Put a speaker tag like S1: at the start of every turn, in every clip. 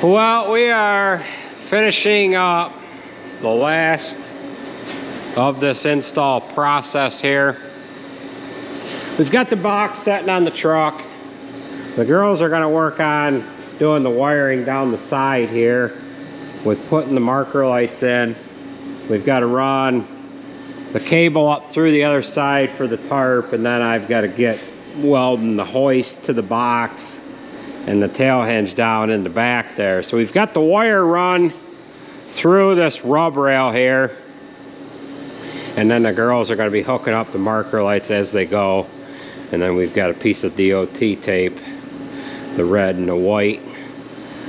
S1: Well, we are finishing up the last of this install process here. We've got the box sitting on the truck. The girls are going to work on doing the wiring down the side here with putting the marker lights in. We've got to run the cable up through the other side for the tarp, and then I've got to get welding the hoist to the box and the tail hinge down in the back there. So we've got the wire run through this rub rail here, and then the girls are going to be hooking up the marker lights as they go. And then we've got a piece of DOT tape, the red and the white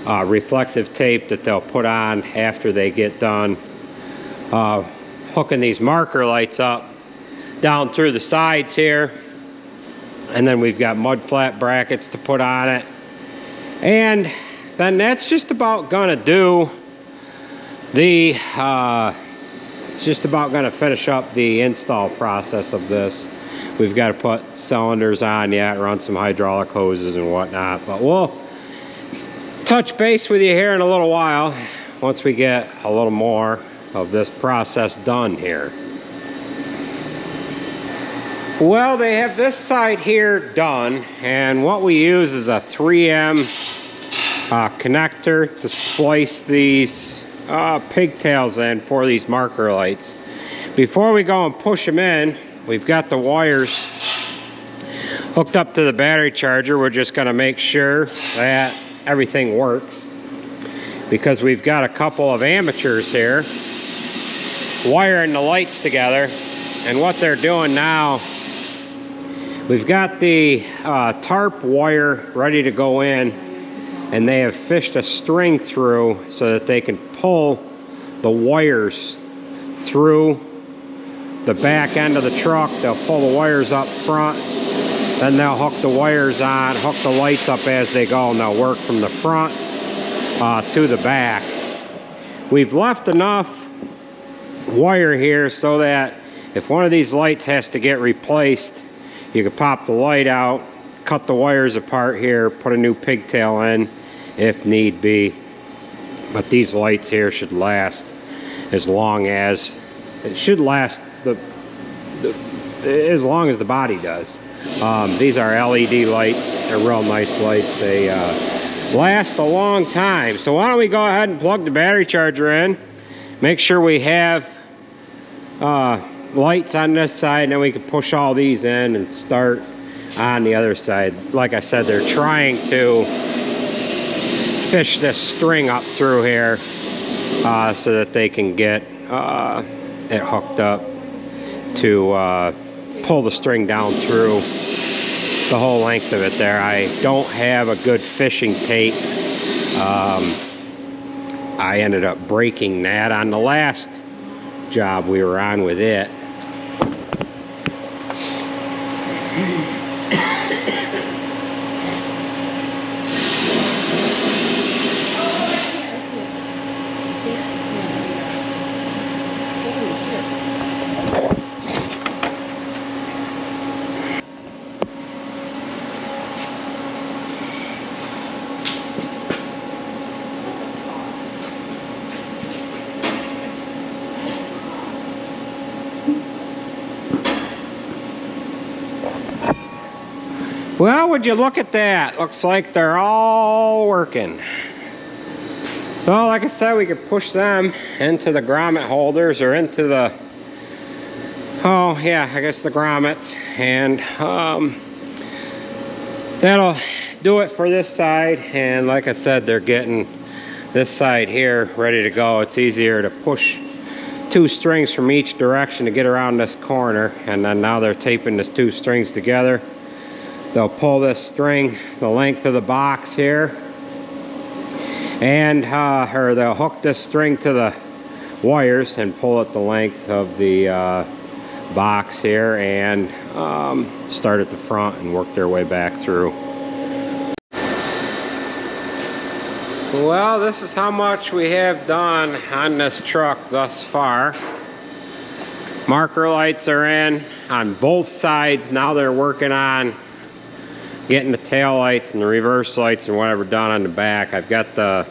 S1: reflective tape that they'll put on after they get done hooking these marker lights up down through the sides here. And then we've got mud flat brackets to put on it. And then that's just about gonna do the, it's just about gonna finish up the install process of this. We've got to put cylinders on yet, run some hydraulic hoses and whatnot, but we'll touch base with you here in a little while once we get a little more of this process done here. Well, they have this side here done, and what we use is a 3M connector to splice these pigtails in for these marker lights. Before we go and push them in, we've got the wires hooked up to the battery charger. We're just going to make sure that everything works, because we've got a couple of amateurs here wiring the lights together. And what they're doing now, we've got the tarp wire ready to go in, and they have fished a string through so that they can pull the wires through the back end of the truck. They'll pull the wires up front, then they'll hook the wires on, hook the lights up as they go, and they'll work from the front to the back. We've left enough wire here so that if one of these lights has to get replaced, you can pop the light out, cut the wires apart here, put a new pigtail in if need be. But these lights here should last as long as, it should last as long as the body does. These are LED lights. They're real nice lights. They last a long time. So why don't we go ahead and plug the battery charger in, make sure we have lights on this side, and then we can push all these in and start on the other side. Like I said, they're trying to fish this string up through here so that they can get it hooked up to pull the string down through the whole length of it there. I don't have a good fishing tape. I ended up breaking that on the last job we were on with it. Well, would you look at that? Looks like they're all working. So, like I said, we could push them into the grommet holders, or into the, oh yeah, I guess the grommets, and that'll do it for this side. And like I said, they're getting this side here ready to go. It's easier to push 2 strings from each direction to get around this corner, and then now they're taping these 2 strings together. They'll pull this string the length of the box here, and or they'll hook this string to the wires and pull it the length of the box here, and start at the front and work their way back through. Well, this is how much we have done on this truck thus far. Marker lights are in on both sides. Now they're working on getting the tail lights and the reverse lights and whatever done on the back. I've got the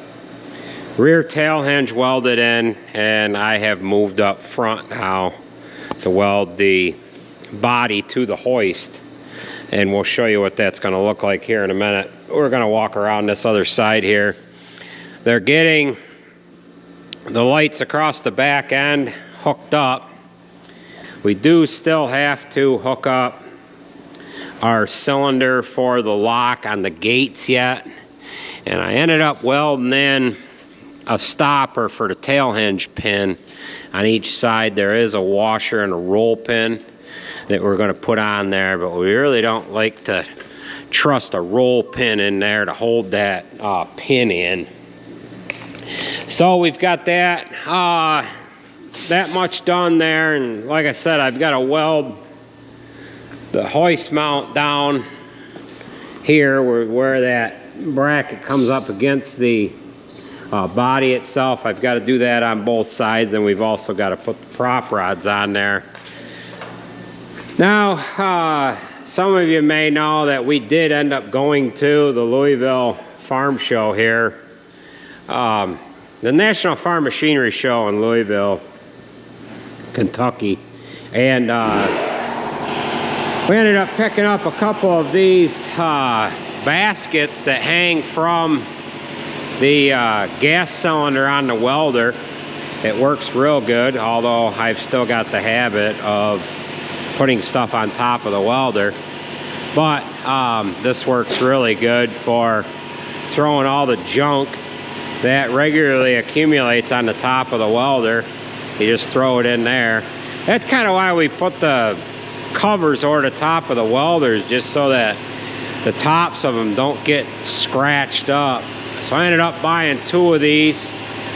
S1: rear tail hinge welded in, and I have moved up front now to weld the body to the hoist, and we'll show you what that's going to look like here in a minute. We're going to walk around this other side here. They're getting the lights across the back end hooked up. We do still have to hook up our cylinder for the lock on the gates yet, and I ended up welding in a stopper for the tail hinge pin on each side. There is a washer and a roll pin that we're going to put on there, but we really don't like to trust a roll pin in there to hold that pin in. So we've got that much done there, and like I said, I've got to weld the hoist mount down here where that bracket comes up against the body itself. I've got to do that on both sides, and we've also got to put the prop rods on there. Now, some of you may know that we did end up going to the Louisville Farm Show here. The National Farm Machinery Show in Louisville, Kentucky. And we ended up picking up a couple of these baskets that hang from the gas cylinder on the welder. It works real good, although I've still got the habit of putting stuff on top of the welder. But this works really good for throwing all the junk that regularly accumulates on the top of the welder. You just throw it in there. That's kind of why we put the covers over the top of the welders, just so that the tops of them don't get scratched up. So I ended up buying 2 of these.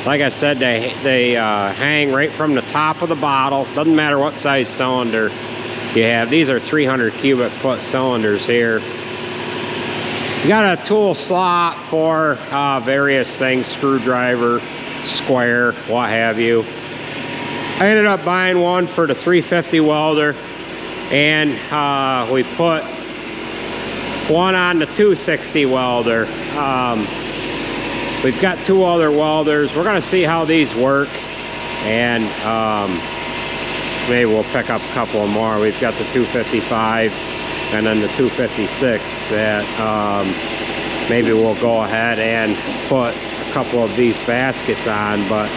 S1: Like I said, they hang right from the top of the bottle. Doesn't matter what size cylinder you have. These are 300 cubic foot cylinders here. You got a tool slot for various things, screwdriver, square, what have you. I ended up buying one for the 350 welder, and we put one on the 260 welder. We've got 2 other welders. We're going to see how these work, and maybe we'll pick up a couple more. We've got the 255 and then the 256 that maybe we'll go ahead and put a couple of these baskets on. But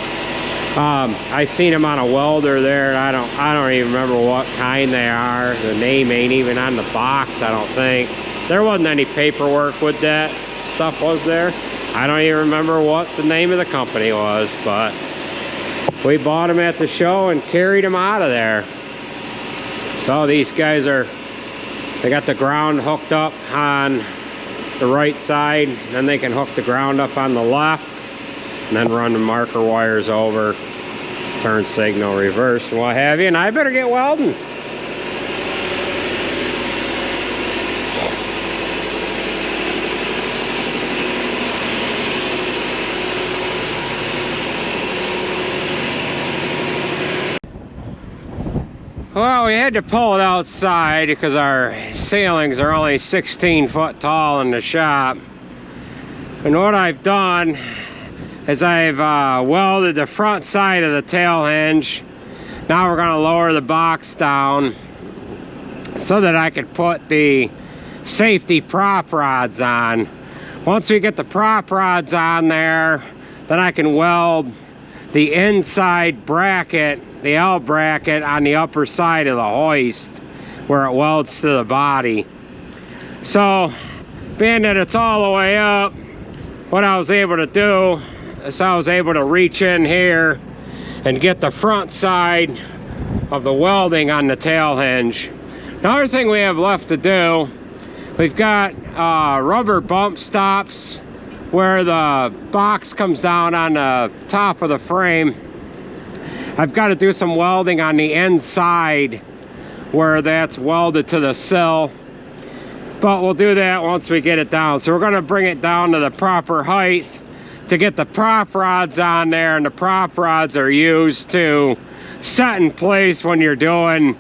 S1: I seen them on a welder there. I don't even remember what kind they are. The name ain't even on the box, I don't think. There wasn't any paperwork with that stuff, was there? I don't even remember what the name of the company was, but we bought them at the show and carried them out of there. So these guys they got the ground hooked up on the right side, then they can hook the ground up on the left, and then run the marker wires over, turn signal, reverse, and what have you, and I better get welding. Well, we had to pull it outside because our ceilings are only 16 foot tall in the shop. And what I've done is I've welded the front side of the tail hinge. Now we're going to lower the box down so that I could put the safety prop rods on. Once we get the prop rods on there, then I can weld the inside bracket, the L bracket, on the upper side of the hoist where it welds to the body. So, being that it's all the way up, what I was able to do is I was able to reach in here and get the front side of the welding on the tail hinge. Another thing we have left to do, we've got rubber bump stops where the box comes down on the top of the frame. I've got to do some welding on the inside where that's welded to the sill, but we'll do that once we get it down. So we're going to bring it down to the proper height to get the prop rods on there, and the prop rods are used to set in place when you're doing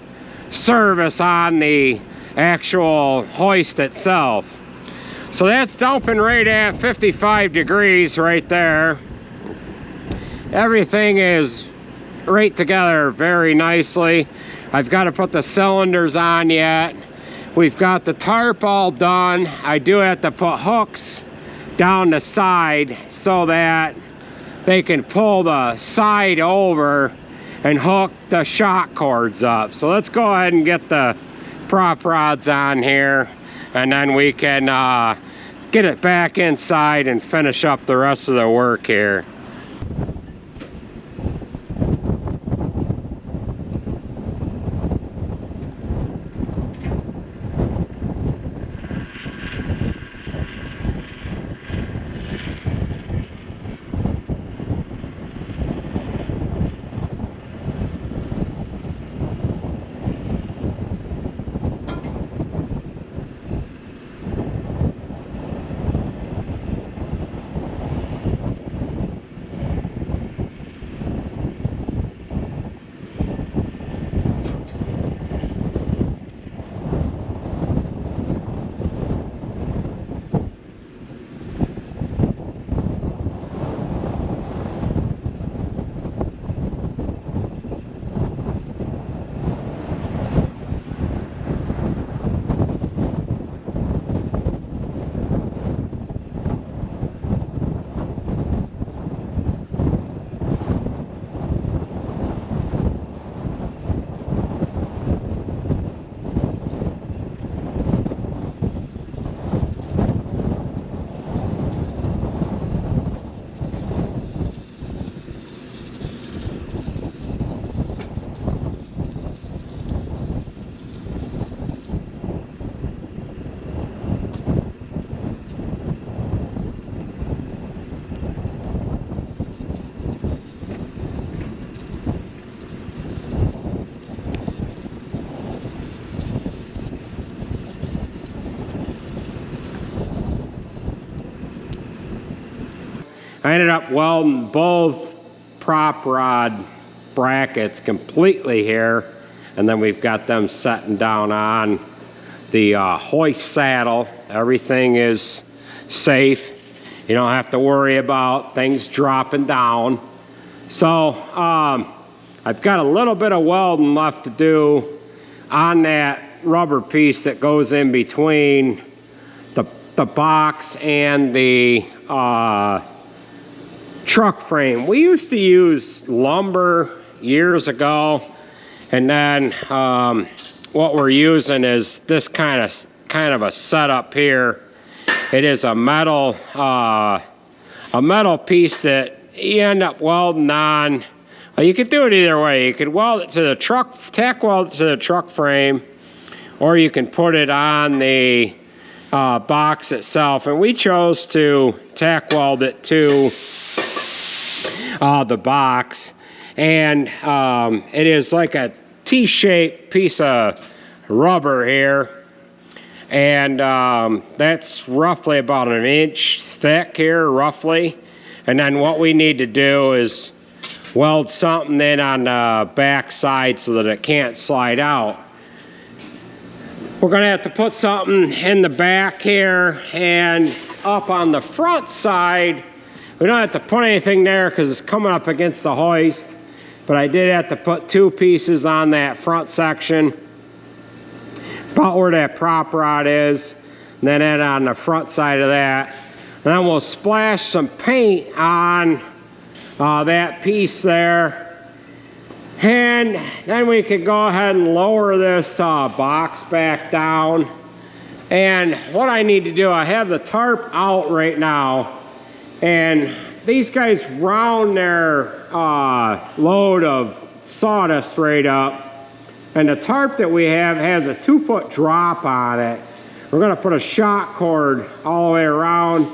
S1: service on the actual hoist itself. So that's dumping right at 55 degrees right there. everything is right together very nicely. I've got to put the cylinders on yet. We've got the tarp all done. I do have to put hooks down the side so that they can pull the side over and hook the shock cords up. So let's go ahead and get the prop rods on here, and then we can get it back inside and finish up the rest of the work here. I ended up welding both prop rod brackets completely here, and then we've got them setting down on the hoist saddle. Everything is safe. You don't have to worry about things dropping down. So I've got a little bit of welding left to do on that rubber piece that goes in between the box and the truck frame. We used to use lumber years ago, and then what we're using is this kind of a setup here. It is a metal piece that you end up welding on. You could do it either way. You could weld it to the truck, tack weld it to the truck frame, or you can put it on the box itself. And we chose to tack weld it to the box, and it is like a T-shaped piece of rubber here, and that's roughly about an inch thick here, roughly. And then what we need to do is weld something in on the back side so that it can't slide out. We're gonna have to put something in the back here, and up on the front side we don't have to put anything there because it's coming up against the hoist, but I did have to put two pieces on that front section, about where that prop rod is, and then on the front side of that. And then we'll splash some paint on that piece there, and then we can go ahead and lower this box back down. And what I need to do, I have the tarp out right now, and these guys round their load of sawdust right up, and the tarp that we have has a 2-foot drop on it. We're going to put a shock cord all the way around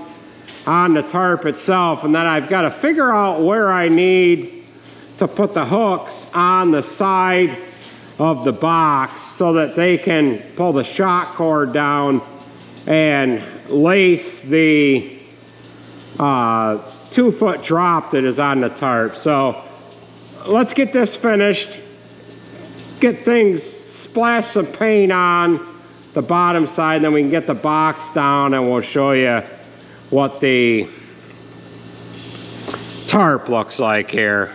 S1: on the tarp itself, and then I've got to figure out where I need to put the hooks on the side of the box so that they can pull the shock cord down and lace the 2-foot drop that is on the tarp. So let's get this finished, get things, splash some paint on the bottom side, then we can get the box down, and we'll show you what the tarp looks like here.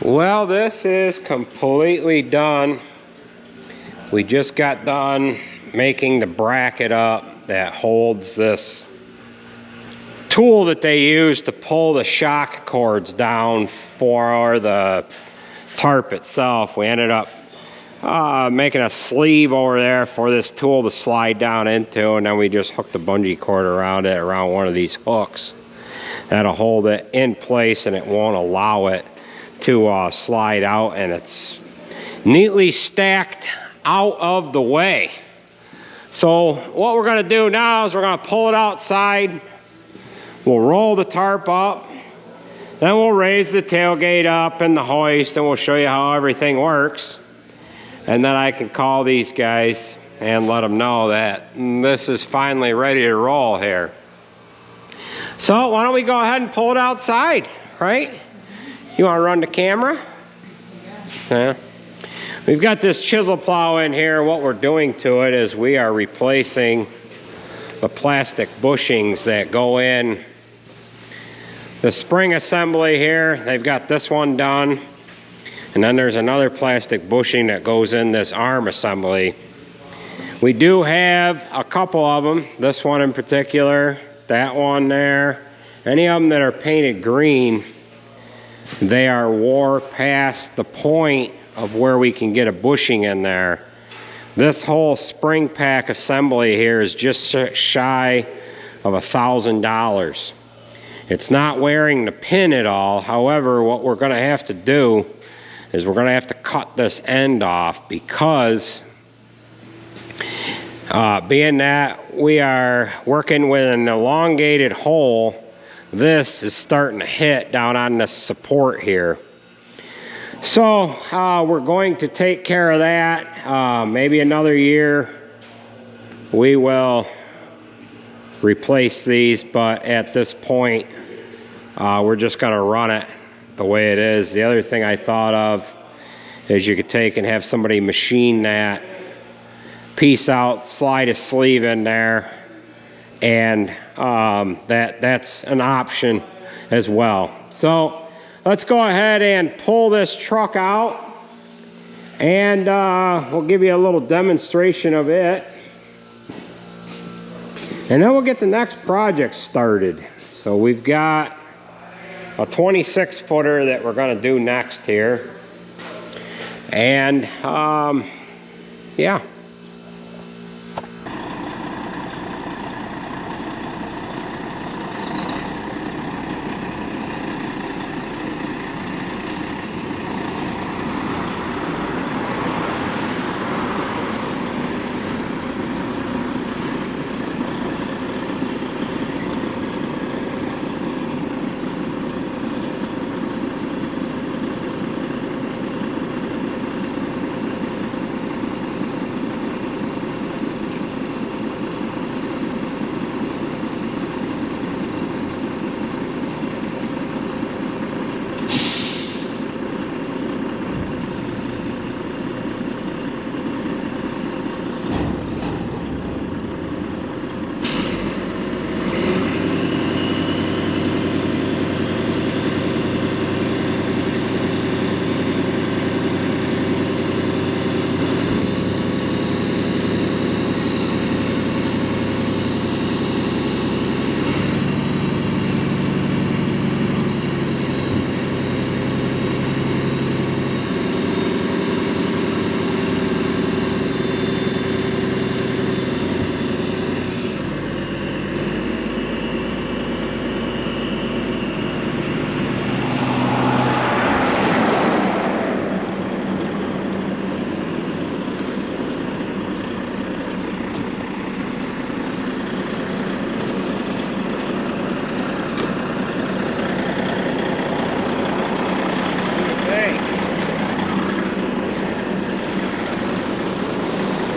S1: Well, this is completely done. We just got done making the bracket up that holds this tool that they use to pull the shock cords down for the tarp itself. We ended up making a sleeve over there for this tool to slide down into, and then we just hooked the bungee cord around it, around one of these hooks. That'll hold it in place and it won't allow it to slide out, and it's neatly stacked out of the way. So what we're going to do now is we're going to pull it outside. We'll roll the tarp up, then we'll raise the tailgate up and the hoist, and we'll show you how everything works. And then I can call these guys and let them know that this is finally ready to roll here. So why don't we go ahead and pull it outside, right? You want to run the camera? Yeah. We've got this chisel plow in here. What we're doing to it is we are replacing the plastic bushings that go in the spring assembly here. They've got this one done, and then there's another plastic bushing that goes in this arm assembly. We do have a couple of them, this one in particular, that one there. Any of them that are painted green, they are wore past the point of where we can get a bushing in there. This whole spring pack assembly here is just shy of $1,000. It's not wearing the pin at all. However, what we're going to have to do is we're going to have to cut this end off, because being that we are working with an elongated hole, this is starting to hit down on the support here. So we're going to take care of that. Maybe another year we will replace these, but at this point we're just going to run it the way it is. The other thing I thought of is you could take and have somebody machine that piece out, slide a sleeve in there, and that's an option as well. So let's go ahead and pull this truck out, and we'll give you a little demonstration of it, and then we'll get the next project started. So we've got a 26 footer that we're going to do next here, and yeah.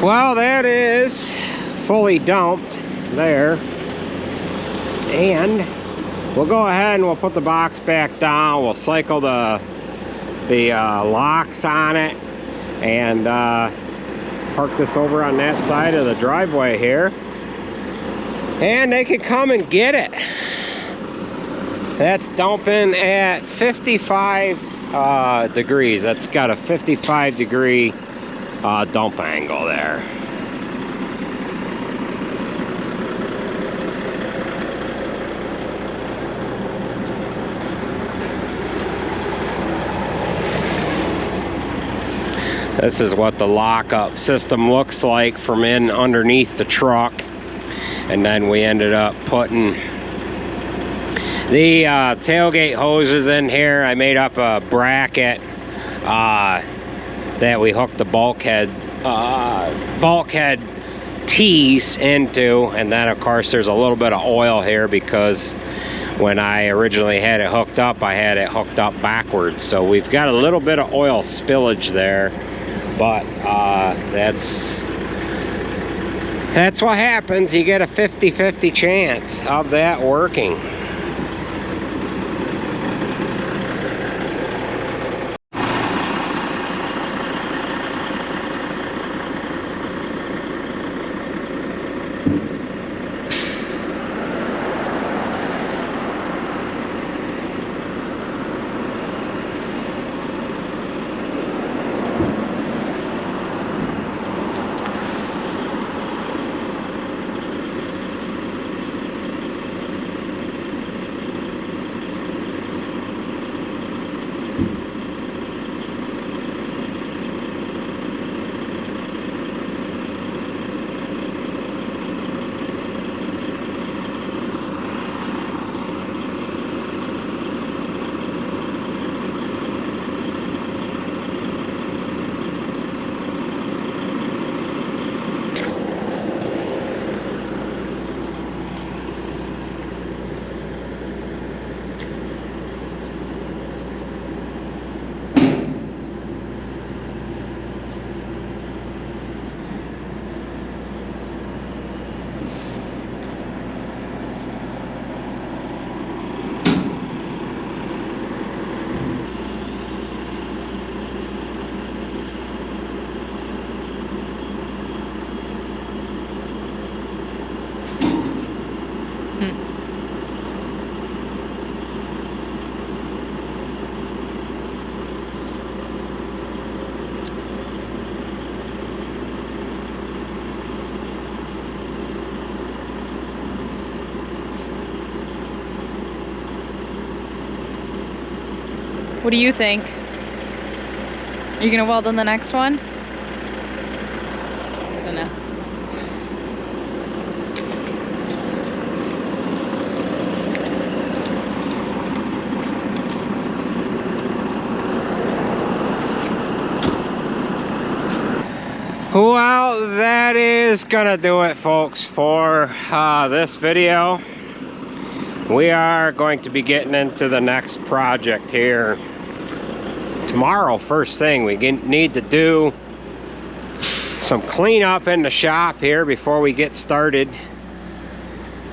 S1: Well, that is fully dumped there, and we'll go ahead and we'll put the box back down. We'll cycle the locks on it, and park this over on that side of the driveway here, and they can come and get it. That's dumping at 55 degrees. That's got a 55 degree dump angle there. This is what the lockup system looks like from in underneath the truck. And then we ended up putting the tailgate hoses in here. I made up a bracket that we hooked the bulkhead tees into. And then of course there's a little bit of oil here because when I originally had it hooked up, I had it hooked up backwards. So we've got a little bit of oil spillage there. But that's what happens. You get a 50-50 chance of that working.
S2: What do you think? Are you gonna weld on the next one? I don't know.
S1: Well, that is gonna do it, folks, for this video. We are going to be getting into the next project here tomorrow. First thing, we need to do some cleanup in the shop here before we get started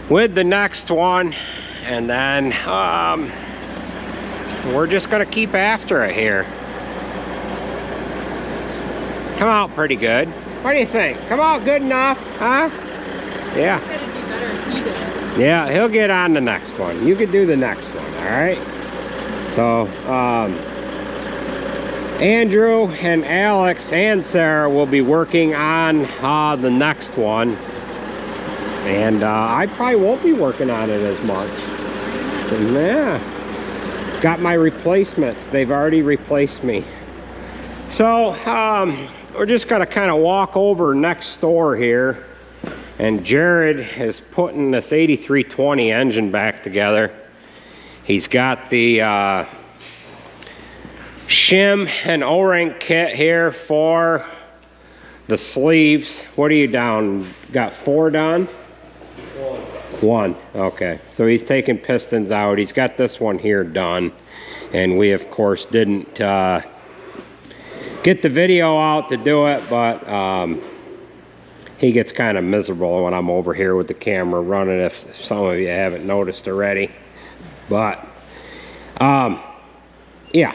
S1: with the next one, and then we're just gonna keep after it here. Come out pretty good. What do you think? Come out good enough, huh? Yeah.
S2: He said it'd be better if he did it.
S1: Yeah, he'll get on the next one. You could do the next one, all right? So, Andrew and Alex and Sarah will be working on the next one. And I probably won't be working on it as much. And, yeah. Got my replacements. They've already replaced me. So, we're just gonna kind of walk over next door here, and Jared is putting this 8320 engine back together. He's got the shim and O-ring kit here for the sleeves. What are you down? Got 4 done? One. Okay. So he's taking pistons out. He's got this one here done, and we of course didn't get the video out to do it, but he gets kind of miserable when I'm over here with the camera running, if some of you haven't noticed already. But yeah,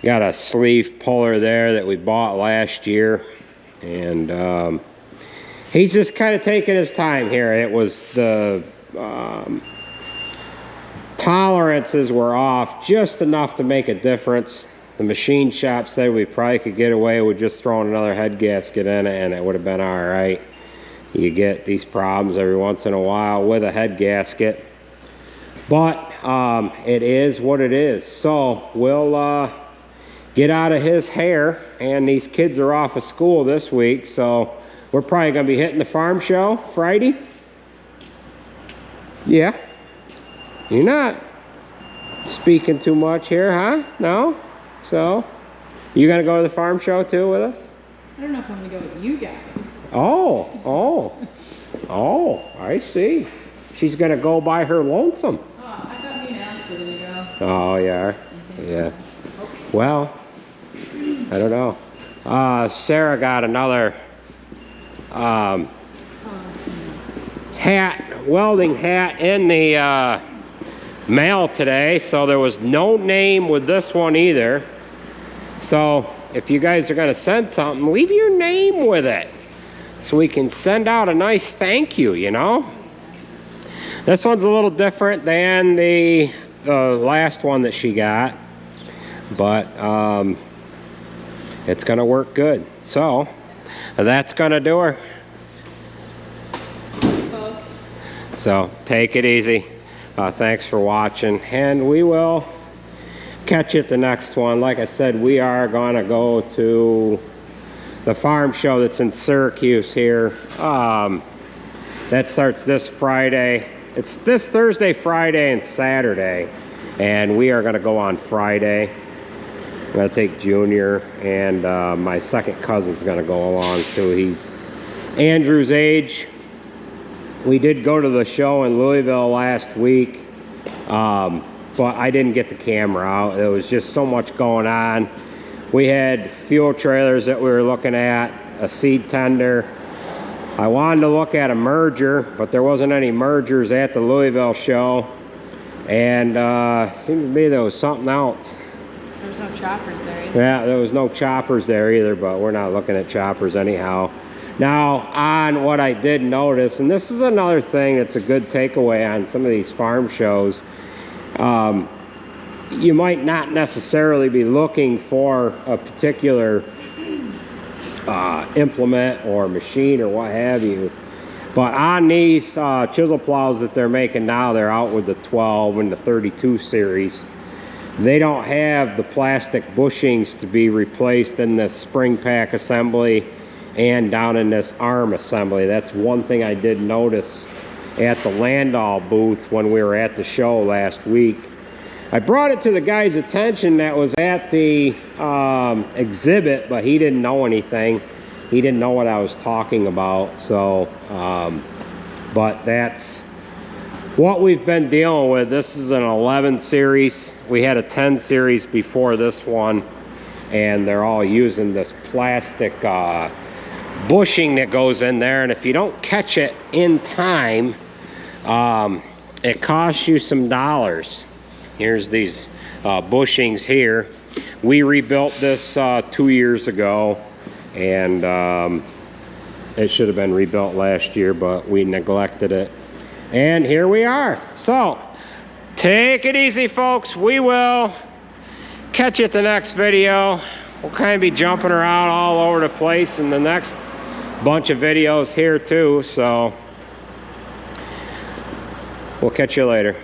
S1: got a sleeve puller there that we bought last year, and he's just kind of taking his time here. It was the tolerances were off just enough to make a difference. The machine shop said we probably could get away with just throwing another head gasket in it and it would have been all right. You get these problems every once in a while with a head gasket, but it is what it is. So we'll get out of his hair, and these kids are off of school this week, so we're probably gonna be hitting the farm show Friday. Yeah, you're not speaking too much here, huh? No? So, you gonna go to the farm show too with us?
S2: I don't know if I'm gonna go with you guys.
S1: Oh, I see. She's gonna go by her lonesome.
S2: Oh, I thought me and Alex were gonna go.
S1: Oh, yeah. Yeah. Well, I don't know. Sarah got another hat, welding hat in the mail today, so there was no name with this one either. So if you guys are gonna send something, leave your name with it so we can send out a nice thank you, you know. This one's a little different than the last one that she got, but it's gonna work good. So that's gonna do her.
S2: Folks.
S1: So take it easy. Thanks for watching, and we will catch you at the next one. Like I said, we are gonna go to the farm show that's in Syracuse here. That starts this Friday. It's this Thursday, Friday, and Saturday, and we are gonna go on Friday. I'm gonna take Junior, and my second cousin's gonna go along too. He's Andrew's age. We did go to the show in Louisville last week, but I didn't get the camera out. There was just so much going on. We had fuel trailers that we were looking at, a seed tender. I wanted to look at a merger, but there wasn't any mergers at the Louisville show. And seemed to me there was something else.
S2: There was no choppers there either.
S1: Yeah, there was no choppers there either, but we're not looking at choppers anyhow. Now, on what I did notice, and this is another thing that's a good takeaway on some of these farm shows, you might not necessarily be looking for a particular implement or machine or what have you, but on these chisel plows that they're making now, they're out with the 12 and the 32 series. They don't have the plastic bushings to be replaced in the spring pack assembly and down in this arm assembly. That's one thing I did notice at the Landau booth when we were at the show last week. I brought it to the guy's attention that was at the exhibit, but he didn't know anything. He didn't know what I was talking about. So, but that's what we've been dealing with. This is an 11 series. We had a 10 series before this one, and they're all using this plastic bushing that goes in there, and if you don't catch it in time, it costs you some dollars. Here's these bushings here. We rebuilt this 2 years ago, and it should have been rebuilt last year, but we neglected it, and here we are. So take it easy, folks. We will catch you at the next video. We'll kind of be jumping around all over the place in the next bunch of videos here too, so we'll catch you later.